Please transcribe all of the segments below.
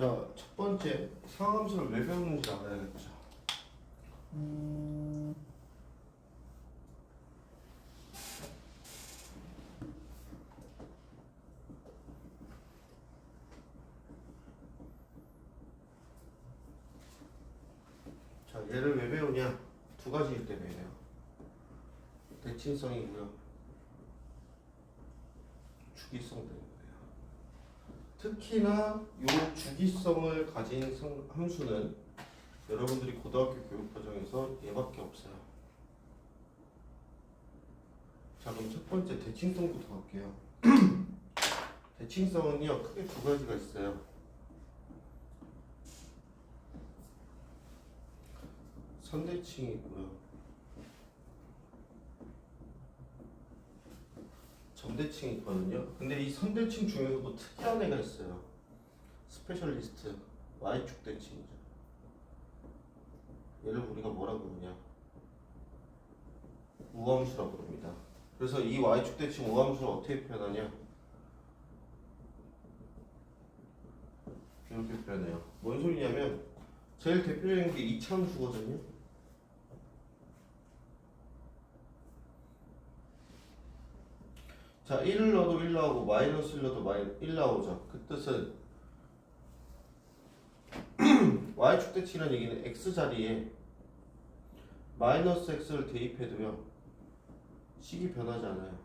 자, 첫 번째 상함수를 왜 배우는지 알아야겠죠. 자, 얘를 왜 배우냐? 두 가지일 때 배워요. 대칭성이고요. 주기성 때문에요. 특히나 이 주기성을 가진 함수는 여러분들이 고등학교 교육 과정에서 얘밖에 없어요. 자, 그럼 첫 번째 대칭성부터 갈게요. 대칭성은요, 크게 두 가지가 있어요. 선대칭이 있고요. 점대칭이 있거든요. 근데 이 선대칭 중에서도 특이한 애가 있어요. 스페셜리스트, Y축 대칭이죠. 얘를 우리가 뭐라고 부르냐? 우함수라고 부릅니다. 그래서 이 Y축 대칭 우함수를 어떻게 표현하냐? 이렇게 표현해요. 뭔 소리냐면 제일 대표적인 게 이차함수거든요. 자, 1을 넣어도 1 나오고 마이너스 1 넣어도 1 나오죠. 그 뜻은 Y축 대칭이라는 얘기는 X자리에 마이너스 X를 대입해도요 식이 변하지 않아요.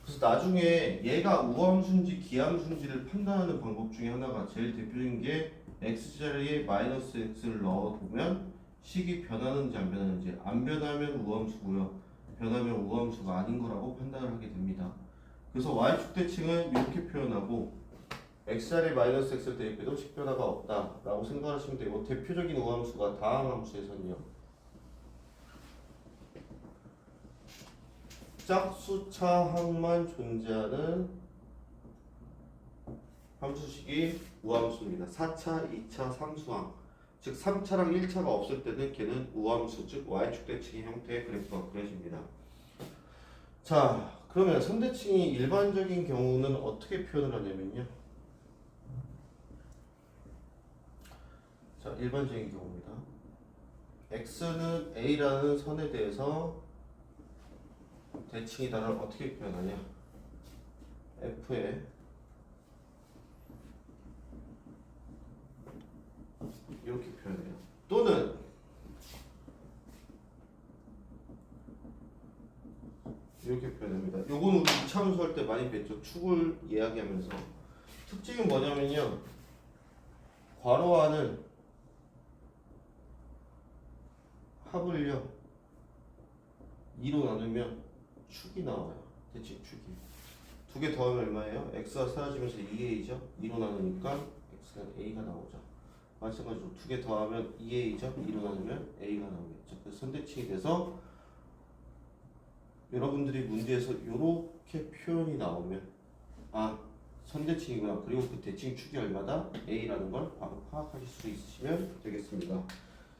그래서 나중에 얘가 우함수인지 기함수인지를 판단하는 방법 중에 하나가 제일 대표적인 게 X자리에 마이너스 X를 넣어두면 식이 변하는지 안 변하는지, 안 변하면 우함수고요, 변하면 우함수가 아닌 거라고 판단을 하게 됩니다. 그래서 Y축 대칭은 이렇게 표현하고 X자리에 마이너스 X를 대입해도 식 변화가 없다 라고 생각하시면 되고, 대표적인 우함수가 다항함수에서는요 짝수차항만 존재하는 함수식이 우함수입니다. 4차, 2차, 3수항, 즉 3차랑 1차가 없을 때는 걔는 우함수, 즉 Y축 대칭의 형태의 그래프가 그려집니다. 자, 그러면 선대칭이 일반적인 경우는 어떻게 표현을 하냐면요, 자, 일반적인 경우입니다. X는 A라는 선에 대해서 대칭이다를 어떻게 표현하냐? F에 이렇게 표현해요. 또는 이렇게 표현합니다. 요거는 우리 이차함수 할 때 많이 뵀죠. 축을 이야기하면서. 특징은 뭐냐면요, 괄호 안은 합을요 2로 나누면 축이 나와요. 대칭 축이. 두 개 더하면 얼마예요? x가 사라지면서 2a죠. 2로 나누니까 x는 a가 나오죠. 마찬가지로 두 개 더하면 2a죠. 2로 나누면 a가 나오겠죠. 그래서 선대칭이 돼서 여러분들이 문제에서 이렇게 표현이 나오면 아, 선대칭이구나. 그리고 그 대칭 축이 얼마다? a라는 걸 바로 파악하실 수 있으시면 되겠습니다.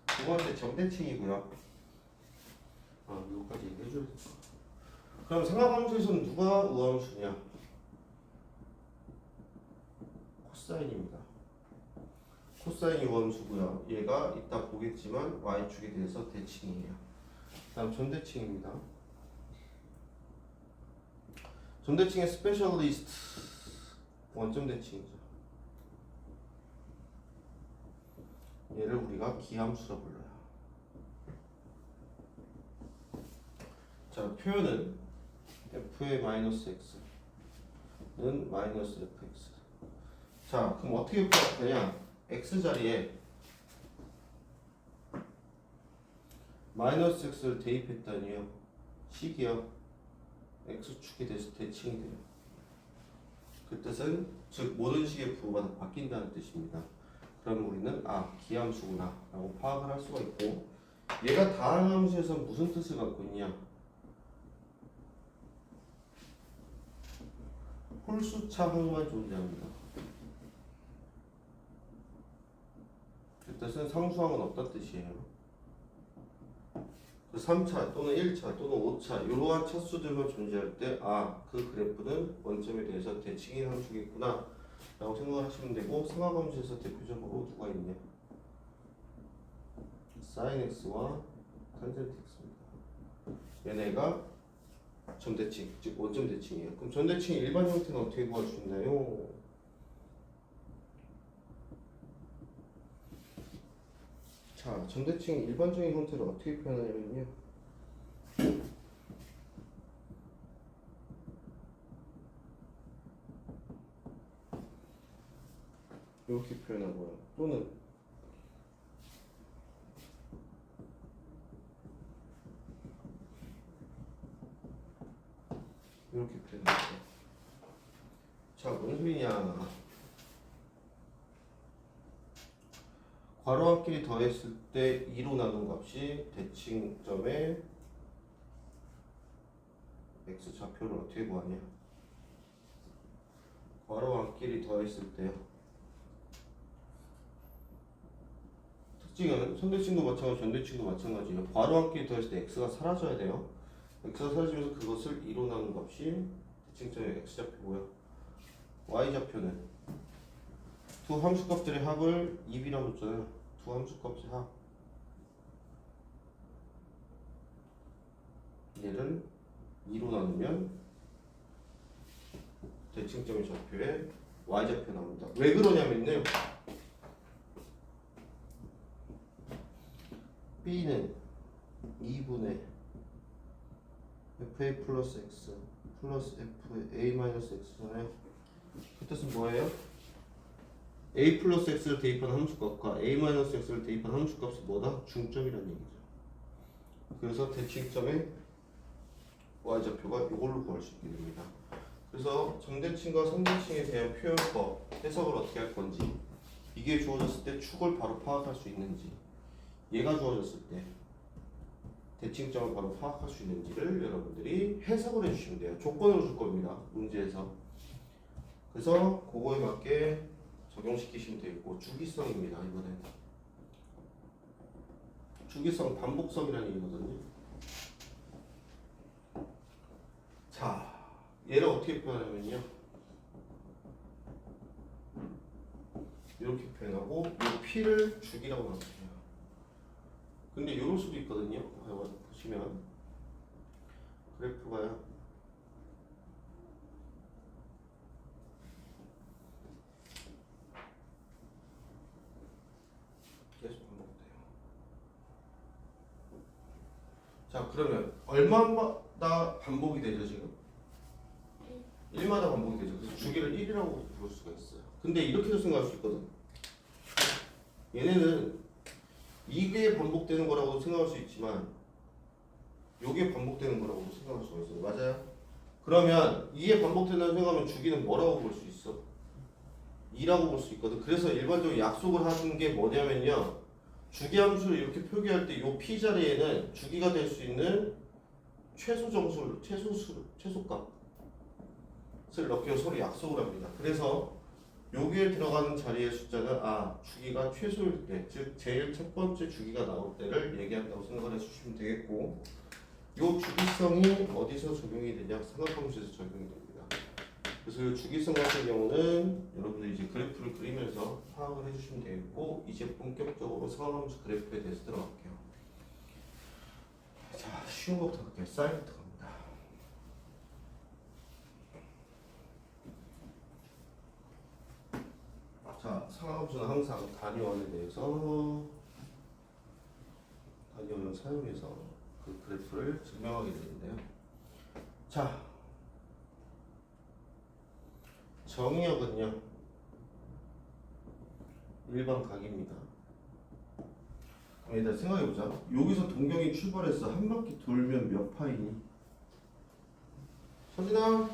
두 번째 점대칭이고요. 아, 이거까지 얘기해줘야 돼. 그럼 삼각함수에서는 누가 우함수냐? 코사인입니다. 코사인이 우함수고요. 얘가 이따 보겠지만 y축에 대해서 대칭이에요. 다음 점대칭입니다. 점대칭의 스페셜리스트 원점 대칭이죠. 얘를 우리가 기함수라 불러요. 자, 표현은 f의 마이너스 x는 마이너스 fx. 자, 그럼 어떻게 표현하냐? x자리에 마이너스 x를 대입했다니요 식이요 x축에 대해서 대칭이 돼요. 그 뜻은 즉 모든 식의 부호가 다 바뀐다는 뜻입니다. 그럼 우리는 아, 기함수구나 라고 파악을 할 수가 있고, 얘가 다항함수에서 무슨 뜻을 갖고 있냐? 홀수차항만 존재합니다. 그 뜻은 상수항은 없다는 뜻이에요. 3차 또는 1차 또는 5차 이러한 차수들만 존재할 때 아, 그 그래프는 원점에 대해서 대칭인 함수겠구나 라고 생각을 하시면 되고 상하함수에서 대표적으로 누가 있냐? sin x와 탄젠트 x입니다. 얘네가 점대칭, 즉 원점 대칭이에요. 그럼 점대칭의 일반 형태는 어떻게 구할 수 있나요? 자, 점대칭 일반적인 형태를 어떻게 표현하냐면요. 이렇게 표현하고요. 또는 이렇게 표현합니다. 자, 뭔 소리냐? 괄호 한 끼리 더했을 때 2로 나눈 값이 대칭점의 x 좌표를 어떻게 구하냐? 괄호 한 끼리 더했을 때요. 특징은 선대칭도 마찬가지, 전대칭도 마찬가지예요. 괄호 한 끼리 더했을 때 x가 사라져야 돼요. x가 사라지면서 그것을 2로 나눈 값이 대칭점의 x 좌표고요. y 좌표는 두 함수값들의 합을 2b라고 줬잖아요. 두 함수값의 합. 얘를 2로 나누면 대칭점의 좌표에 y좌표 나옵니다. 왜 그러냐면요. b는 2분의 fa 플러스 x 플러스 fa 마이너스 x잖아요. 그 뜻은 뭐예요? a 플러스 x를 대입한 함수값과 a 마이너스 x를 대입한 함수값이 뭐다? 중점이라는 얘기죠. 그래서 대칭점의 y좌표가 이걸로 구할 수 있게 됩니다. 그래서 정대칭과 선대칭에 대한 표현법, 해석을 어떻게 할 건지, 이게 주어졌을 때 축을 바로 파악할 수 있는지, 얘가 주어졌을 때 대칭점을 바로 파악할 수 있는지를 여러분들이 해석을 해주시면 돼요. 조건으로 줄 겁니다. 문제에서. 그래서 그거에 맞게 적용시키시면 되겠고, 주기성입니다. 이번엔 주기성, 반복성이라는 얘기거든요. 자, 얘를 어떻게 표현하면요, 이렇게 표현하고 이 p를 주기라고 나눠요. 근데 이럴 수도 있거든요. 보시면 그래프가요, 계속 반복돼요. 자, 그러면 얼마마다 반복이 되죠 지금? 1마다 반복이 되죠. 그래서 주기를 1이라고 부를 수가 있어요. 근데 이렇게도 생각할 수 있거든. 얘네는 이게 반복되는 거라고 생각할 수 있지만 요게 반복되는 거라고 생각할 수가 있어요. 맞아요? 그러면 이게 반복된다고 생각하면 주기는 뭐라고 볼 수 있어? 2라고 볼 수 있거든. 그래서 일반적으로 약속을 하는 게 뭐냐면요, 주기 함수를 이렇게 표기할 때 요 p 자리에는 주기가 될 수 있는 최소 정수, 최소값 을 넣기로 서로 약속을 합니다. 그래서 여기에 들어가는 자리의 숫자는 주기가 최소일 때, 즉 제일 첫 번째 주기가 나올 때를 얘기한다고 생각을 해주시면 되겠고, 요 주기성이 어디서 적용이 되냐? 상하함수에서 적용이 됩니다. 그래서 이 주기성 같은 경우는 여러분들이 이제 그래프를 그리면서 파악을 해주시면 되겠고, 이제 본격적으로 상하함수 그래프에 대해서 들어갈게요. 자, 쉬운 것부터 갈게요. 사인부터 갑니다. 자, 상하함수는 항상 단위원에 대해서 단위원을 사용해서 그 그래프를 증명하게 되는데요. 자, 정의역은요, 일반 각입니다. 그럼 일단 생각해보자. 여기서 동경이 출발해서 한 바퀴 돌면 몇 파이니? 서진아,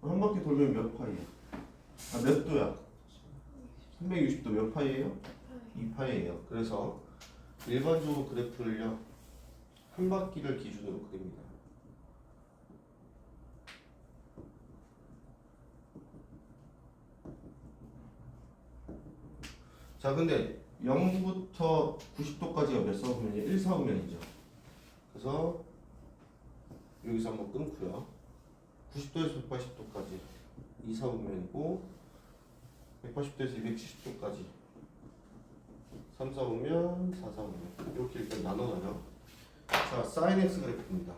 한 바퀴 돌면 몇 파이야? 몇 도야? 360도 몇 파이예요? 2파이예요. 그래서 일반적으로 그래프를요, 한 바퀴를 기준으로 그립니다. 자, 근데 0부터 90도까지가 몇 사분면이에요? 1사분면이죠. 그래서 여기서 한번 끊고요. 90도에서 180도까지 2사분면이고, 180도에서 270도까지 3, 4 오면 4, 4 오면 이렇게 일단 나눠놔요. 자, sin x 그래프입니다.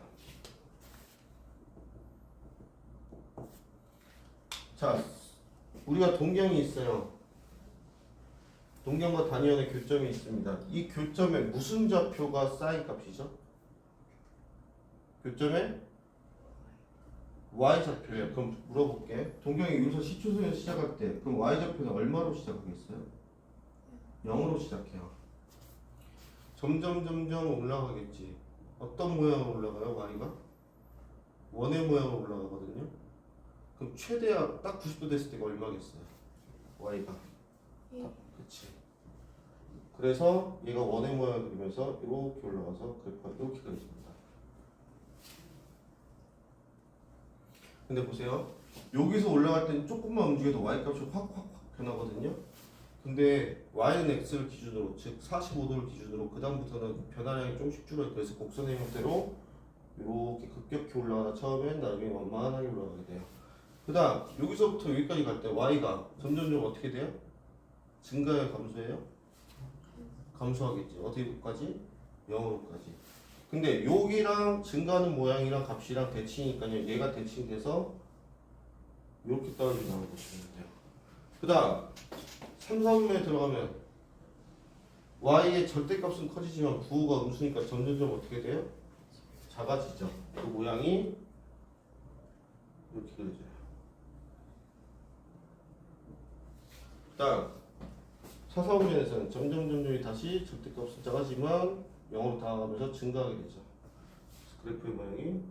자, 우리가 동경이 있어요. 동경과 단위원의 교점이 있습니다. 이 교점에 무슨 좌표가 sin 값이죠? 교점에 y좌표예요. 그럼 물어볼게. 동경이 여기서 시초선에서 시작할 때 그럼 y좌표는 얼마로 시작하겠어요? 0으로 시작해요. 점점 올라가겠지. 어떤 모양으로 올라가요? y가? 원의 모양으로 올라가거든요. 그럼 최대야 딱 90도 됐을 때가 얼마겠어요? y가. 그치. 그래서 얘가 원의 모양을 그리면서 이렇게 올라가서 그래프가 이렇게 그려집니다. 근데 보세요. 여기서 올라갈 때는 조금만 움직여도 y값이 확 변하거든요. 근데 y는 x를 기준으로, 즉 45도를 기준으로 그 다음부터는 변화량이 조금씩 줄어요. 그래서 곡선의 형태로 이렇게 급격히 올라가다 처음엔 나중에 완만하게 올라가게 돼요. 그 다음 여기서부터 여기까지 갈 때 y가 점점 어떻게 돼요? 증가해요? 감소해요? 감소하겠지. 어디까지? 0으로까지. 근데 여기랑 증가하는 모양이랑 값이랑 대칭이니까요. 얘가 대칭돼서 이렇게 떨어진다고 보시면 돼요. 그 다음 3, 4분면에 들어가면 y의 절대값은 커지지만 부호가 음수니까 점점 어떻게 돼요? 작아지죠. 그 모양이 이렇게 그려져요. 그 다음 4, 4분면에서는 점점이 다시 절대값은 작아지만 0으로 다가가면서 증가하게 되죠. 그래프의 모양이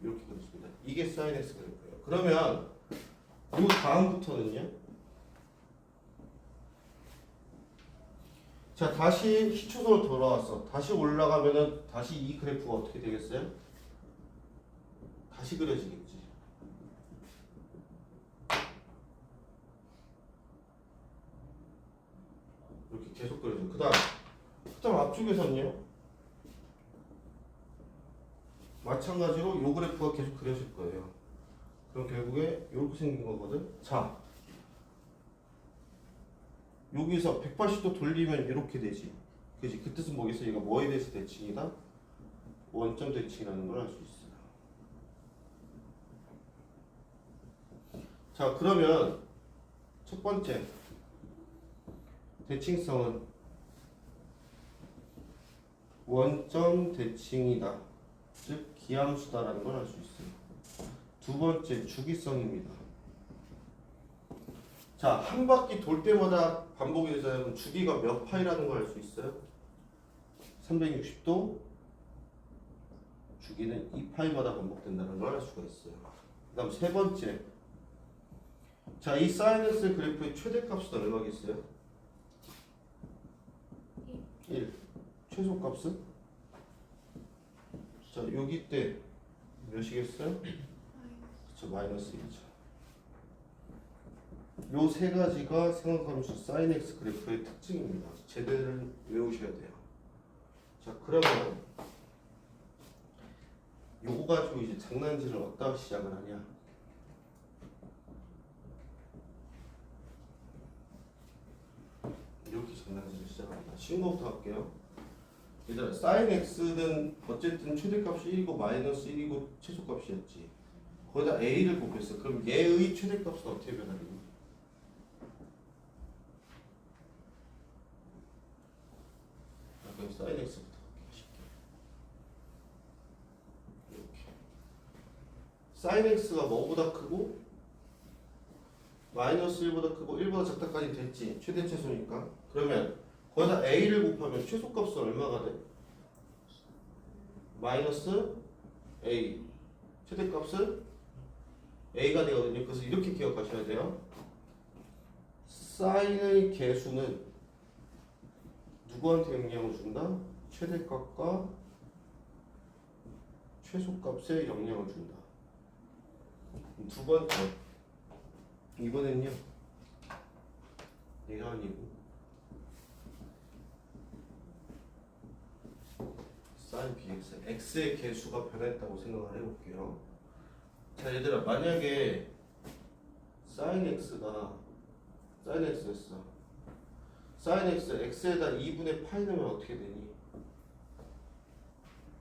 이렇게 그려집니다. 이게 sin x 그래프예요. 그러면 이 다음부터는요. 자, 다시 시초선으로 돌아왔어. 다시 올라가면은 다시 이 그래프가 어떻게 되겠어요? 다시 그려지겠지. 이렇게 계속 그려져. 그다음 앞쪽에서는요. 마찬가지로 요 그래프가 계속 그려질 거예요. 그럼 결국에 이렇게 생긴 거거든. 자, 여기서 180도 돌리면 이렇게 되지. 그지? 그 뜻은 뭐겠어? 얘가 뭐에 대해서 대칭이다? 원점 대칭이라는 걸 알 수 있어요. 자, 그러면 첫 번째 대칭성은 원점 대칭이다. 즉 기함수다라는 걸 알 수 있어요. 두 번째 주기성입니다. 자, 한 바퀴 돌 때마다 반복이 되잖아요. 주기가 몇 파이라는 걸 알 수 있어요? 360도 주기는 2파이마다 반복된다는 걸 알 수가 있어요. 그 다음 세 번째. 자, 이 사이너스 그래프의 최대값은 얼마겠어요? 1. 최소값은? 자, 여기 때 몇이겠어요? 그쵸, 마이너스 1이죠. 요 세 가지가 생각함수 sin x 그래프의 특징입니다. 제대로 외우셔야 돼요. 자, 그러면 요거 가지고 이제 장난질을 어디다 시작을 하냐? 이렇게 장난질을 시작합니다. 쉬운 거부터 할게요. 얘들아, sin x는 어쨌든 최대값이 1이고 마이너스 1이고 최소값이었지. 거기다 a를 곱했어. 그럼 얘의 최대값은 어떻게 변하겠니? 그럼 sin x부터 쉽게. 이렇게. sin x가 뭐보다 크고 마이너스 1보다 크고 1보다 작다까지 됐지. 최대 최소니까. 그러면 거기다 a를 곱하면 최소값은 얼마가 돼? 마이너스 a. 최대값은 a가 되거든요. 그래서 이렇게 기억하셔야 돼요. 사인의 개수는 누구한테 영향을 준다? 최대값과 최소값에 영향을 준다. 두 번째. 이번엔요. 얘가 아니고 sin bx. x의 개수가 변했다고 생각을 해볼게요. 자, 얘들아, 만약에 sin x가 사인 x였어. 사인 x, x에다 2분의 파이 넣으면 어떻게 되니?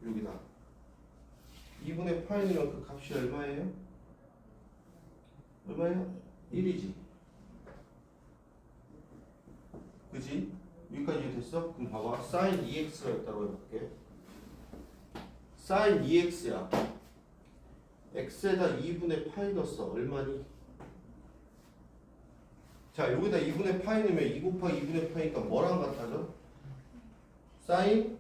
여기다 2분의 파이 넣으면 그 값이 얼마예요? 얼마예요? 1이지. 그지? 여기까지 됐어? 그럼 봐봐. 사인 2x가 있다고 해볼게. 사인 2x야. x에다 2분의 파이 넣었어. 얼마니? 자, 여기다 2분의 파이 넣으면 2 곱하기 2분의 파이니까 뭐랑 같아져? 사인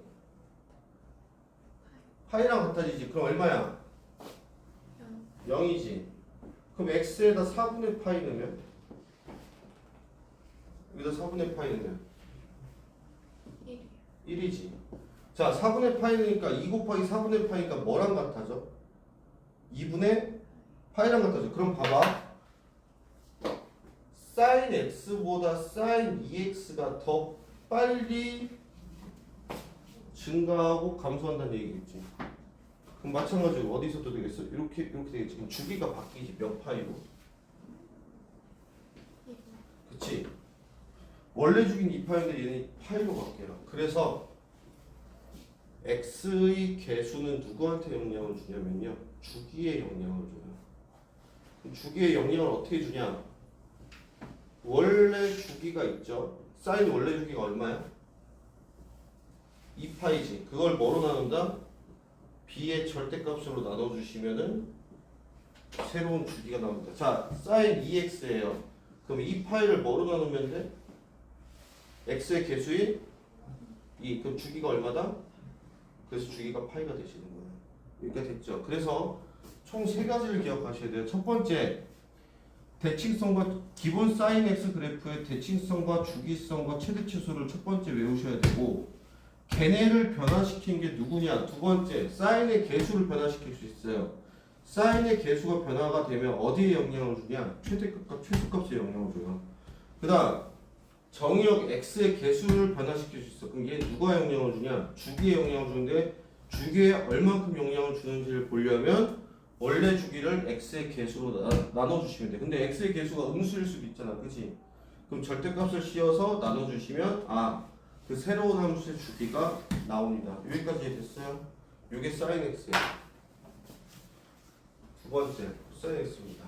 파이랑 같아지지. 그럼 얼마야? 0이지. 그럼 x에다 4분의 파이 넣으면 여기다 4분의 파이 넣으면 1이지. 자, 4분의 파이 넣으니까 2 곱하기 4분의 파이니까 뭐랑 같아져? 2분의 파이랑 같아져. 그럼 봐봐. 사인 x보다 사인 2x가 더 빨리 증가하고 감소한다는 얘기겠지. 그럼 마찬가지로 어디서도 되겠어? 이렇게 되겠지. 그럼 주기가 바뀌지. 몇 파이로? 그치? 원래 주기는 2파이인데 얘는 파이로 바뀌어요. 그래서 x의 개수는 누구한테 영향을 주냐면요. 주기에 영향을 줘요. 그럼 주기에 영향을 어떻게 주냐? 원래 주기가 있죠. 사인 원래 주기가 얼마야? 2파이지. 그걸 뭐로 나눈다? b의 절대값으로 나눠주시면은 새로운 주기가 나옵니다. 자, 사인 2x예요. 그럼 2파이를 뭐로 나누면 돼? x의 개수인 2. 그럼 주기가 얼마다? 그래서 주기가 파이가 되시는 거예요. 여기가 됐죠. 그래서 총 세 가지를 기억하셔야 돼요. 첫 번째, 대칭성과 기본 사인 x 그래프의 대칭성과 주기성과 최대치수를 첫 번째 외우셔야 되고, 걔네를 변화시킨 게 누구냐? 두 번째, 사인의 개수를 변화시킬 수 있어요. 사인의 개수가 변화가 되면 어디에 영향을 주냐? 최대값과 최소값에 영향을 줘요. 그 다음 정의역 x의 개수를 변화시킬 수 있어. 그럼 얘 누가 영향을 주냐? 주기에 영향을 주는데 주기에 얼만큼 영향을 주는지를 보려면 원래 주기를 x의 개수로 나눠주시면 돼. 근데 x의 개수가 음수일 수도 있잖아. 그치? 그럼 절대값을 씌워서 나눠주시면 그 새로운 함수의 주기가 나옵니다. 여기까지 됐어요? 이게 sin x예요. 두 번째 sin x입니다.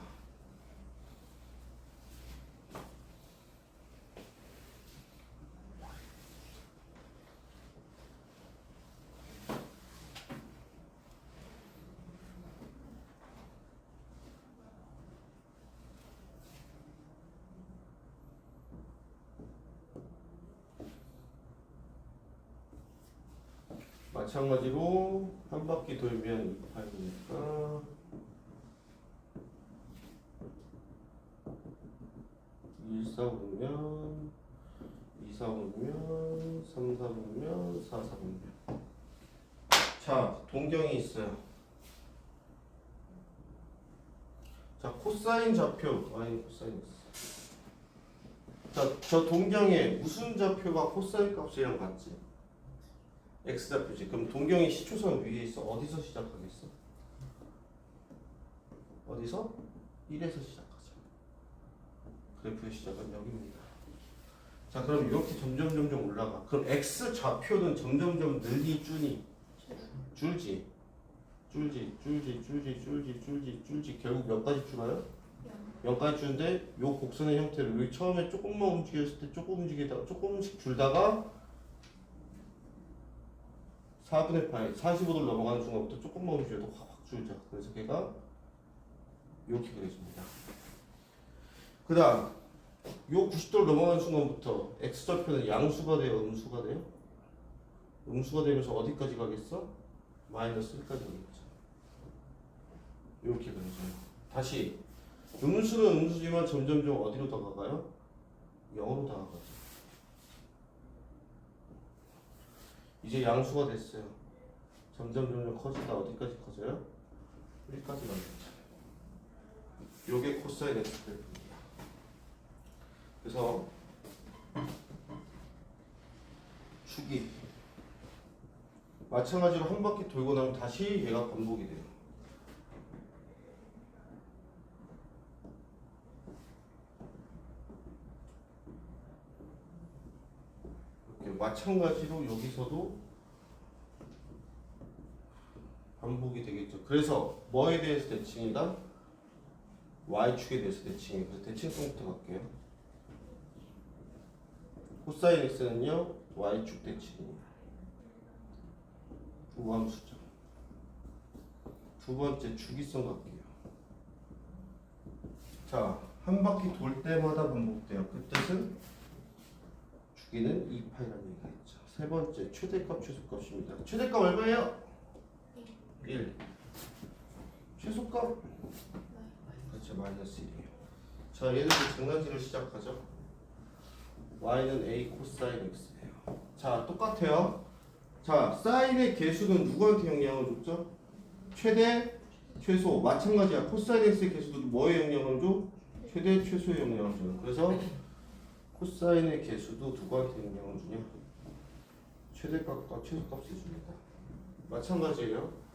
마찬가지로 한 바퀴 돌면 2파이니까 1, 4, 5면 2, 4, 5면 3, 4, 5면 4, 4, 5면. 자, 동경이 있어요. 자, 코사인 좌표 코사인 있어. 자, 저 동경에 무슨 좌표가 코사인 값이랑 같지? x좌표지. 그럼 동경이 시초선 위에 있어. 어디서 시작하겠어? 어디서? 1에서 시작하죠. 그래프의 시작은 여기입니다. 자, 그럼 이렇게 점점 올라가. 그럼 x좌표는 점점 늘니 줄니? 줄지. 결국 몇 가지 줄어요? 0까지 주는데 요 곡선의 형태를 여기 처음에 조금만 움직였을 때 조금 움직이다가 조금씩 줄다가 4분의 8, 45도를 넘어가는 순간부터 조금만 움직여도 확 줄죠. 그래서 걔가 이렇게 그려집니다. 그 다음 요 90도를 넘어가는 순간부터 x좌표는 양수가 돼요? 음수가 돼요? 음수가 되면서 어디까지 가겠어? 마이너스 1까지 가겠죠. 이렇게 그려져요. 다시 음수는 음수지만 점점 어디로 다가가요? 0으로 다가가죠. 이제 양수가 됐어요. 점점 커지다 어디까지 커져요? 1까지 가겠죠. 요게 코사인 x 그래프입니다. 그래서 축이 마찬가지로 한 바퀴 돌고 나면 다시 얘가 반복이 돼요. 볼게요. 마찬가지로 여기서도 반복이 되겠죠. 그래서 뭐에 대해서 대칭이다? y축에 대해서 대칭이에요. 그래서 대칭성부터 갈게요. 코사인 x는요 y축 대칭이에요. 우함수죠. 두 번째 주기성 갈게요. 자, 한 바퀴 돌 때마다 반복돼요. 그 뜻은 주기는 2파이라는 얘기가 있죠. 세 번째 최대값 최소값입니다. 최대값 얼마예요? 1. 최소값? 그렇죠. 마이너스 1이에요. 자, 얘는 이제 장난질을 시작하죠. y는 a 코사인 x예요. 자, 똑같아요. 자, 사인의 개수는 누구한테 영향을 줬죠? 최대, 최소. 마찬가지야. 코사인 x의 개수도 뭐에 영향을 줘? 최대, 최소에 영향을 줘요. 그래서 코사인의 개수도 누구한테 영향을 주냐? 최대값과 최소값을 줍니다. 마찬가지예요.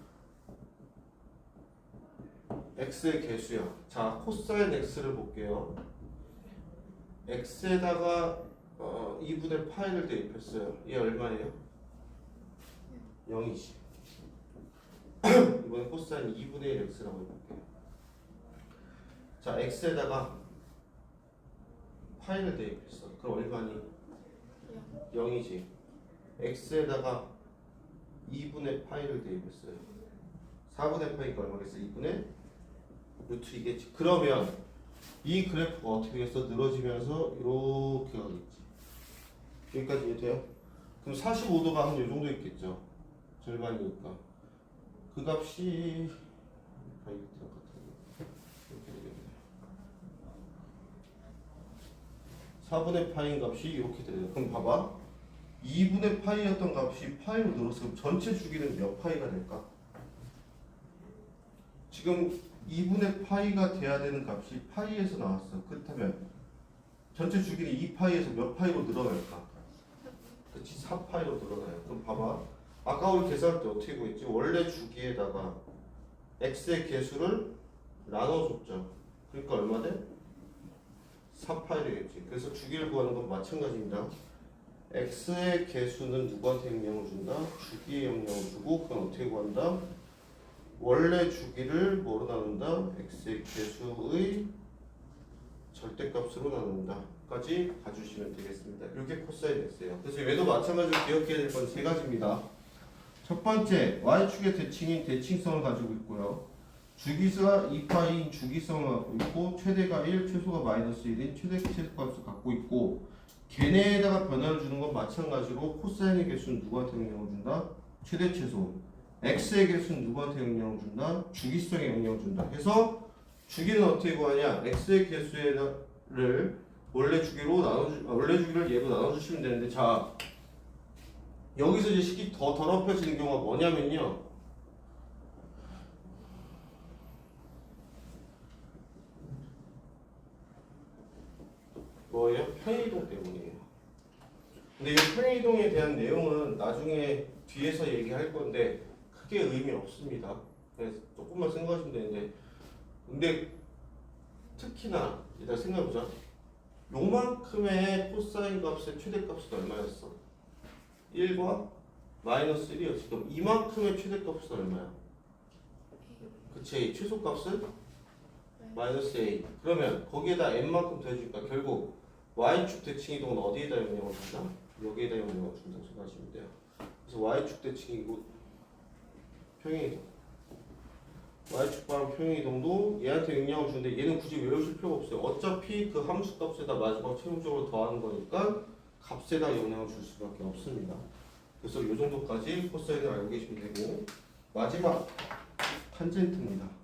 x의 개수야. 자, 코사인 x를 볼게요. x에다가 2분의 파이를 대입했어요. 얘 얼마예요? 0이지. 이번엔 코사인 2분의 1 x라고 해볼게요. 자, x에다가 파이를 대입했어. 그럼 얼마니? 0이지. x에다가 2분의 파이를 대입했어요. 4분의 파이가 얼마겠어? 2분의 루트 이겠지. 그러면 이 그래프가 어떻게 되겠어? 늘어지면서 이렇게 가겠지. 여기까지 이해돼요? 그럼 45도가 한 이 정도 있겠죠. 절반이니까 그 값이 이렇게 되겠네요. 4분의 파인 값이 이렇게 되요. 그럼 봐봐. 2분의 파이였던 값이 파이로 늘었어. 그럼 전체 주기는 몇 파이가 될까? 지금 2분의 파이가 돼야 되는 값이 파이에서 나왔어. 그렇다면 전체 주기는 2파이에서 몇 파이로 늘어날까? 그치, 4파이로 늘어나요. 그럼 봐봐. 아까 우리 계산할 때 어떻게 구했지? 원래 주기에다가 x의 개수를 나눠줬죠. 그러니까 얼마 돼? 4파이 되겠지. 그래서 주기를 구하는 건 마찬가지입니다. x의 개수는 누구한테 영향을 준다? 주기에 영향을 주고 그건 어떻게 구한다? 원래 주기를 뭐로 나눈다? x의 개수의 절대값으로 나눈다. 까지 가주시면 되겠습니다. 이렇게 코사인 x예요. 그래서 얘도 마찬가지로 기억해야 될 건 세 가지입니다. 첫 번째, y축의 대칭인 대칭성을 가지고 있고요. 주기수가 2파이인 주기성을 갖고 있고 최대가 1, 최소가 마이너스 1인 최대 최소값을 갖고 있고 걔네에다가 변화를 주는 건 마찬가지로 코사인의 개수는 누구한테 영향을 준다? 최대 최소. x의 개수는 누구한테 영향을 준다? 주기성에 영향을 준다. 해서 주기는 어떻게 구하냐? x의 개수를 원래 주기를 얘로 나눠주시면 되는데, 자, 여기서 이제 식이 더 더럽혀지는 경우가 뭐냐면요. 뭐예요? 편의이동 때문이에요. 근데 이 편의이동에 대한 내용은 나중에 뒤에서 얘기할 건데 크게 의미 없습니다. 그래서 조금만 생각하시면 되는데, 근데 특히나 일단 생각해보자. 요만큼의 코사인 값의 최대값은 얼마였어? 1과 마이너스 1이었지. 그럼 이만큼의 최대값은 얼마야? 그치, 최소값은 마이너스 a. 그러면 거기에다 n만큼 더해주니까 결국 y축 대칭이동은 어디에다 영향을 준다? 여기에다 영향을 준다고 생각하시면 돼요. 그래서 y축 대칭이고 평행이동, y축 바람 평행이동도 얘한테 영향을 주는데 얘는 굳이 외우실 필요가 없어요. 어차피 그 함수 값에다 마지막 최종적으로 더하는 거니까 값에다 영향을 줄 수밖에 없습니다. 그래서 이 정도까지 코사인을 알고 계시면 되고, 마지막 탄젠트입니다.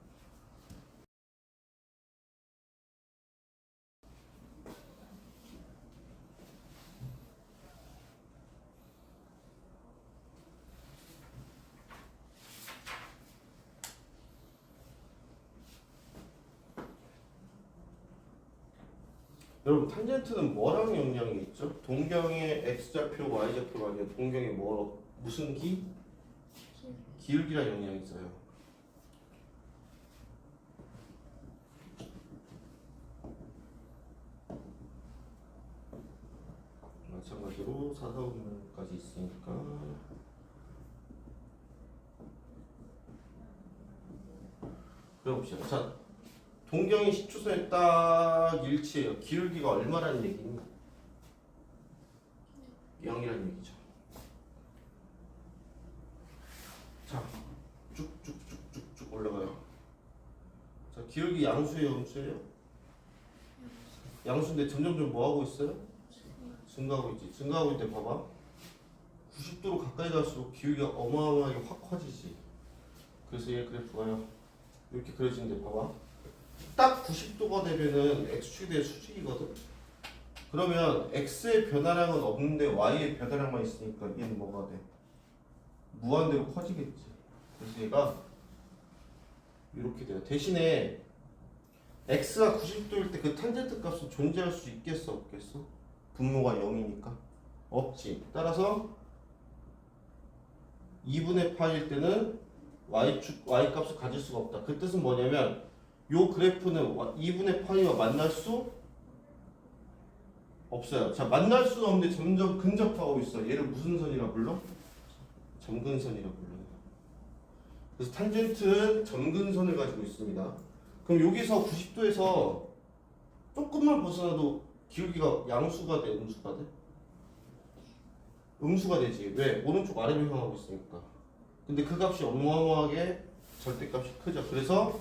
여러분, 탄젠트는 뭐랑 영향이 있죠? 동경의 x좌표, y좌표가 아니라 동경의 무슨 기? 기울기랑 영향이 있어요. 마찬가지로 4, 4분면 여기까지 있으니까 그려봅시다. 자, 동경이 시초선에 딱 일치해요. 기울기가 얼마라는 얘기니? 0이라는 얘기죠. 자, 쭉쭉쭉쭉쭉 올라가요. 자, 기울기 양수예요, 음수예요? 양수인데 점점점 뭐 하고 있어요? 증가하고 있지. 증가하고 있는데 봐봐. 90도로 가까이 갈수록 기울기가 어마어마하게 확 커지지. 그래서 얘 그래프가요. 이렇게 그려지는데 봐봐. 딱 90도가 되면은 x축에 대해 수직이거든. 그러면 x의 변화량은 없는데 y의 변화량만 있으니까 얘는 뭐가 돼? 무한대로 커지겠지. 그래서 얘가 이렇게 돼요. 대신에 x가 90도일 때 그 탄젠트 값은 존재할 수 있겠어 없겠어? 분모가 0이니까 없지. 따라서 2분의 파일 때는 y축 y 값을 가질 수가 없다. 그 뜻은 뭐냐면 요 그래프는 2분의 파이와 만날 수 없어요. 자, 만날 수는 없는데 점점 근접하고 있어. 얘를 무슨 선이라 불러? 점근선이라 불러요. 그래서 탄젠트는 점근선을 가지고 있습니다. 그럼 여기서 90도에서 조금만 벗어나도 기울기가 양수가 돼, 음수가 돼? 음수가 되지. 왜? 오른쪽 아래로 향하고 있으니까. 근데 그 값이 어마어마하게 절대값이 크죠. 그래서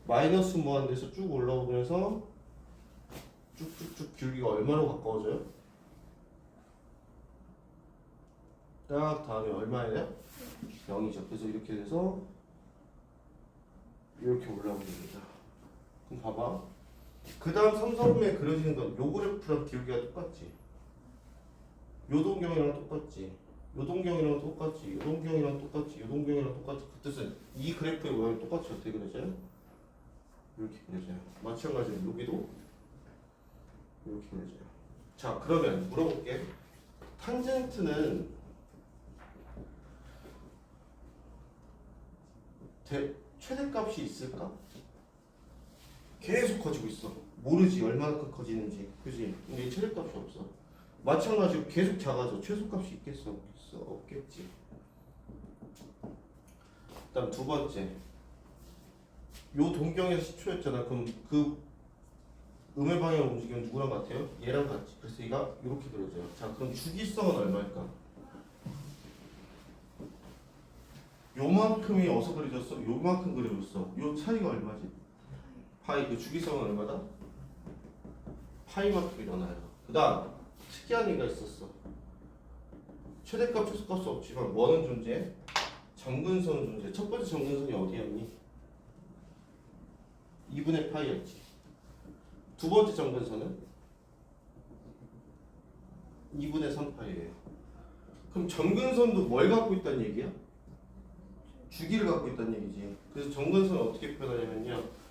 마이너스 무한대에서 쭉 올라오면서 쭉쭉쭉 기울기가 얼마로 가까워져요? 딱 다음에 얼마예요? 0이죠. 그래서 이렇게 돼서 이렇게 올라옵니다. 그럼 봐봐. 그 다음 삼성분면에 그려지는 건 요 그래프랑 기울기가 똑같지. 요 동경이랑 똑같지. 요 동경이랑 똑같지. 요 동경이랑 똑같지. 요 동경이랑 똑같지. 그 뜻은 이 그래프의 모양이 똑같이 어떻게 그려져요? 이렇게 그려져요. 마찬가지로 여기도 이렇게 그려져요. 자, 그러면 물어볼게. 탄젠트는 최대값이 있을까? 계속 커지고 있어. 모르지 얼마나 커지는지. 그지? 근데 최대값이 없어. 마찬가지로 계속 작아져. 최소값이 있겠어? 없겠어? 없겠지. 그다음 두 번째. 요 동경에서 10초였잖아. 그럼 그 음의 방향 움직이면 누구랑 같아요? 얘랑 같지. 그래서 얘가 이렇게 그려져요. 자, 그럼 주기성은 얼마일까? 요만큼이 어디서 그려졌어? 요만큼 그려졌어. 요 차이가 얼마지? 파이. 그 주기성은 얼마다? 파이만큼 일어나요. 그 다음 특이한 얘기가 있었어. 최대값, 최소값은 없지만 뭐는 존재해? 점근선은 존재해. 첫 번째 점근선이 어디였니? 2분의 파이였지. 두 번째 점근선은 2분의 3파이예요. 그럼 점근선도 뭘 갖고 있다는 얘기야? 주기를 갖고 있다는 얘기지. 그래서 점근선을 어떻게 표현하냐면요.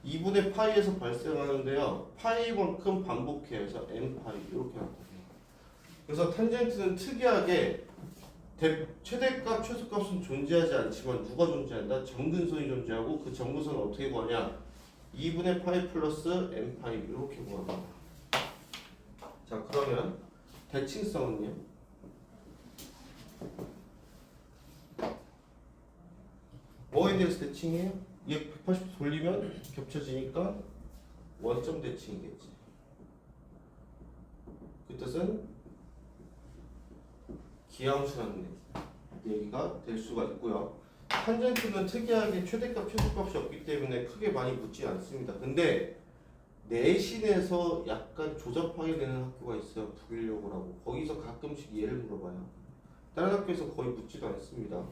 2분의 파이에서 발생하는데요. 파이만큼 반복해요. 그래서 n파이 이렇게 나타나요. 그래서 탄젠트는 특이하게 최대값, 최소값은 존재하지 않지만 누가 존재한다? 점근선이 존재하고 그 점근선을 어떻게 구하냐? 2분의 파이 플러스 n파이 이렇게 구합니다. 자, 그러면 대칭성은요? 뭐에 대해서 대칭이에요? 얘 180도 돌리면 겹쳐지니까 원점 대칭이겠지. 그 뜻은 기하함수라는 얘기가 될 수가 있고요. 탄젠트는 특이하게 최대값, 최소값이 없기 때문에 크게 많이 묻지 않습니다. 근데 내신에서 약간 조잡하게 되는 학교가 있어요. 북일여고라고. 거기서 가끔씩 얘를 물어봐요. 다른 학교에서 거의 묻지도 않습니다.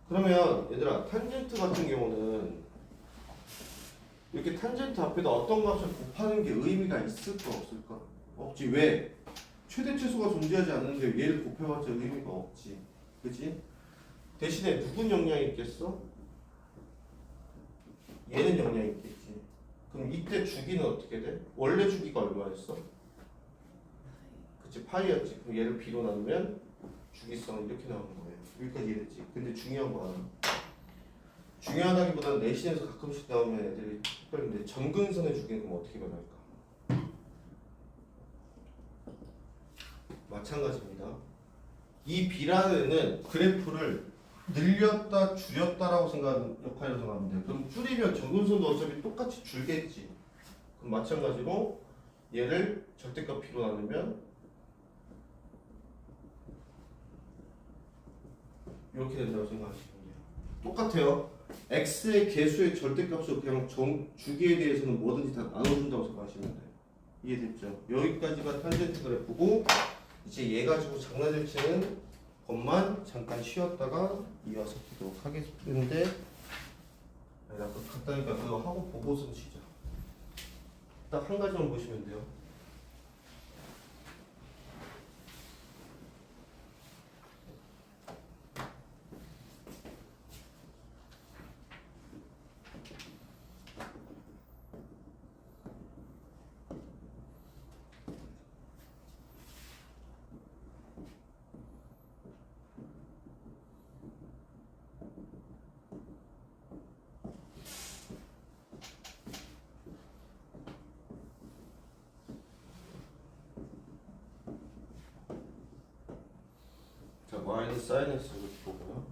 그러면 얘들아, 탄젠트 같은 경우는 이렇게 탄젠트 앞에다 어떤 값을 곱하는 게 의미가 있을까 없을까? 없지. 왜? 최대 최소가 존재하지 않는데 얘를 곱해봤자 의미가 없지. 그치? 대신에 누군 영향이 있겠어? 얘는 영향이 있겠지. 그럼 이때 주기는 어떻게 돼? 원래 주기가 얼마였어? 그치, 파이였지. 그럼 얘를 b로 나누면 주기성은 이렇게 나오는 거예요. 여기까지 이해됐지? 근데 중요한 거 하나. 중요하다기보다는 내신에서 가끔씩 나오면 애들이 특별한데 점근선의 주기는 그럼 어떻게 변할까? 마찬가지입니다. 이 B라는 애는 그래프를 늘렸다 줄였다라고 역할을 생각하면 돼요. 그럼 줄이면 정근선도 어차피 똑같이 줄겠지. 그럼 마찬가지로 얘를 절대값 B로 나누면 이렇게 된다고 생각하시면 돼요. 똑같아요. x의 개수의 절대값을 그냥 주기에 대해서는 뭐든지 다 나눠준다고 생각하시면 돼요. 이해됐죠? 여기까지가 탄젠트 그래프고 이제 얘 가지고 장난을 치는 것만 잠깐 쉬었다가 이어서 보도록 하겠는데 나 그거 간단하니까 그거 하고 보고서 치자. 딱 한 가지만 보시면 돼요. 자, y는 sin x를 보고요.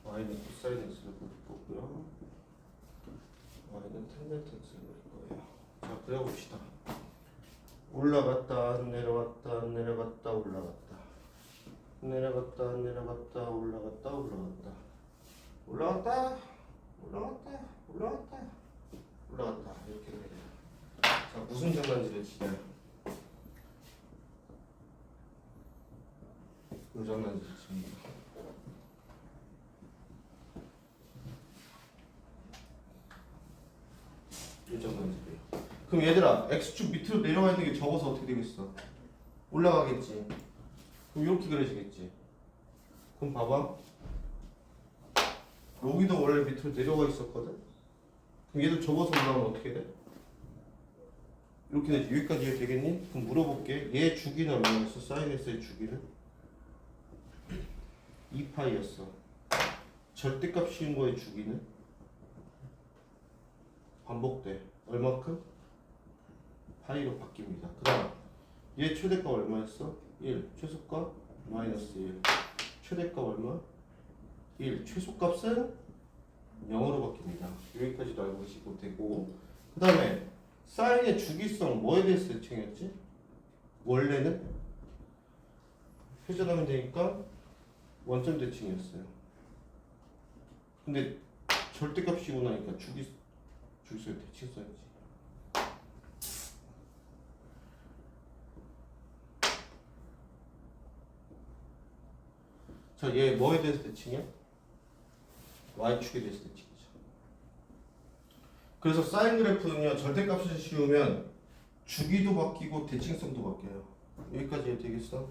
y는 cosine x를 보고요. y는 tangent x를 볼 거예요. 자, 그려봅시다. 올라갔다 내려갔다 내려갔다 올라갔다 내려갔다 내려갔다 올라갔다 올라갔다 올라갔다 올라갔다 올라갔다 올라갔다 이렇게 돼요. 자, 무슨 장난질을 치냐? 이 장난질을 칩니다. 이 장난질이에요. 그럼 얘들아, x축 밑으로 내려가 있는 게 적어서 어떻게 되겠어? 올라가겠지. 그럼 이렇게 그려지겠지. 그럼 봐봐. 여기도 원래 밑으로 내려가 있었거든? 그럼 얘도 접어서 올라가면 어떻게 돼? 이렇게 되지. 여기까지 이해 되겠니? 그럼 물어볼게. 얘 주기는 얼마였어? sin x의 주기는? 2파이였어. 절대값 씌운 거의 주기는? 반복돼. 얼마큼? 파이로 바뀝니다. 그 다음 얘 최대값 얼마였어? 1. 최소값 마이너스 1. 최대값 얼마? 1. 최소값은 0으로 바뀝니다. 여기까지도 알고 계시고 되고, 그 다음에 사인의 주기성 뭐에 대해서 대칭이었지? 원래는 회전하면 되니까 원점 대칭이었어요. 근데 절대값 씌우고 나니까 주기성의 대칭성이지. 자, 얘 뭐에 대해서 대칭이야? y축에 대해서 대칭이죠. 그래서 사인 그래프는요, 절대값을 씌우면 주기도 바뀌고 대칭성도 바뀌어요. 여기까지 되겠어?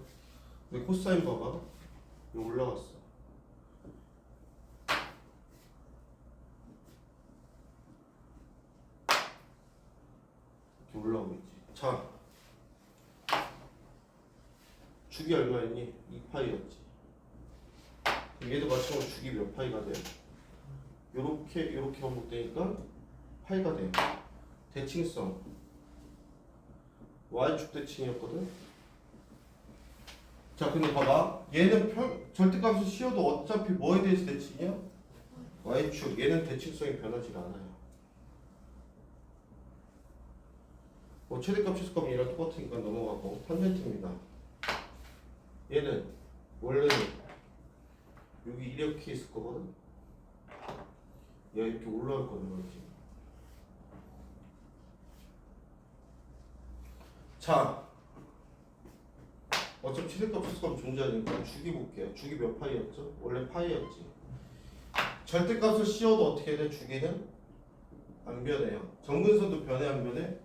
근데 코사인 봐봐. 이거 올라갔어. 이렇게 올라오겠지. 자, 주기 얼마였니? 2파이였지. 얘도 마찬가지로 주기 몇 파이가 돼요? 요렇게 반복되니까 파이가 돼요. 대칭성 y축 대칭이었거든. 자, 근데 봐봐. 얘는 절대값을 씌워도 어차피 뭐에 대해서 대칭이야? y축. 얘는 대칭성이 변하지가 않아요. 뭐 최대값 최소값이 얘랑 똑같으니까 넘어가고 탄젠트입니다. 얘는 원래는 여기 이렇게 있을 거거든. 얘가 이렇게 올라갈 거는 거지. 자, 어차피 최대값 최소값 존재하니까 주기 볼게요. 주기 몇 파이였죠? 원래 파이였지. 절대값을 씌워도 어떻게 돼? 주기는 안 변해요. 정근선도 변해 안 변해?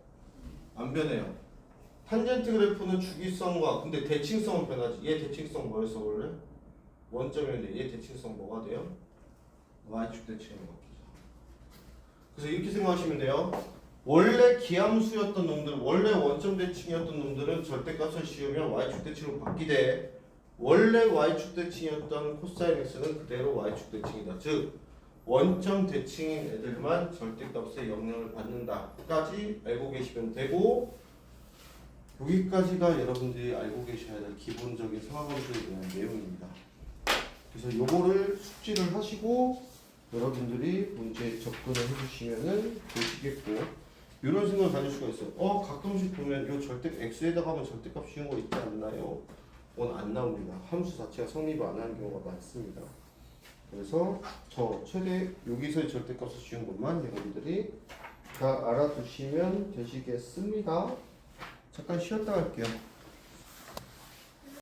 안 변해요. 탄젠트 그래프는 주기성과 근데 대칭성은 변하지. 얘 대칭성 뭐였어 원래? 원점이었는데 얘 대칭성 뭐가 돼요? y축 대칭이 바뀌죠. 그래서 이렇게 생각하시면 돼요. 원래 기함수였던 놈들, 원래 원점 대칭이었던 놈들은 절대값을 씌우면 y축 대칭으로 바뀌되 원래 y축 대칭이었던 코사인 x는 그대로 y축 대칭이다. 즉 원점 대칭인 애들만 절대값의 영향을 받는다까지 알고 계시면 되고, 여기까지가 여러분들이 알고 계셔야 될 기본적인 상하함수에 대한 내용입니다. 그래서 요거를 숙지를 하시고 여러분들이 문제 접근을 해주시면은 되시겠고, 이런 생각을 가질 수가 있어요. 가끔씩 보면 요 절대 x에다가 하면 절대값 씌운 거 있지 않나요? 그건 안 나옵니다. 함수 자체가 성립을 안 하는 경우가 많습니다. 그래서 저 최대 여기서의 절대값을 씌운 것만 여러분들이 다 알아두시면 되시겠습니다. 잠깐 쉬었다 갈게요.